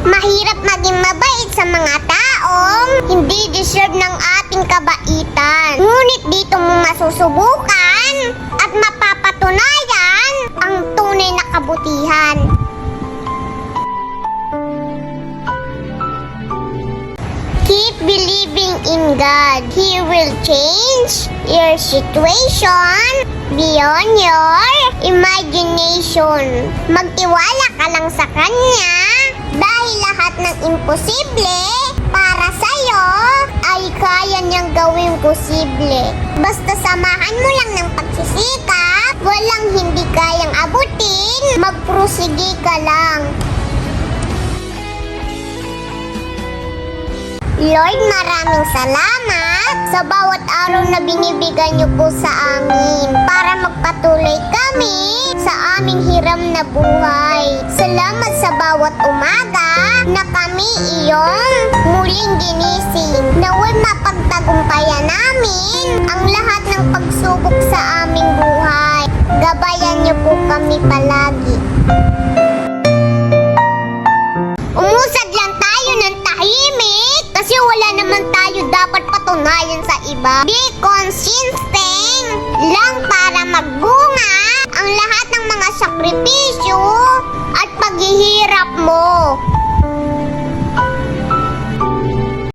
Mahirap maging mabait sa mga taong hindi deserve ng ating kabaitan. Ngunit dito mo masusubukan at mapapatunayan ang tunay na kabutihan. Keep believing in God. He will change your situation beyond your imagination. Magtiwala ka lang sa Kanya dahil lahat ng imposible para sa'yo ay kaya niyang gawing posible. Basta samahan mo lang ng pagsisikap, walang hindi kayang abutin, magprosige ka lang. Lord, maraming salamat sa bawat araw na binibigay niyo po sa amin para magpatuloy kami sa aming hiram na buhay. Salamat sa bawat umaga na kami iyong muling ginising. Naway mapagtagumpayan namin ang lahat ng pagsubok sa aming buhay. Gabayan niyo po kami palagi. Umusad lang tayo ng tahimik kasi wala naman tayo dapat patunayan sa iba. Be consistent lang para magbunga ang lahat ng mga sakripisyo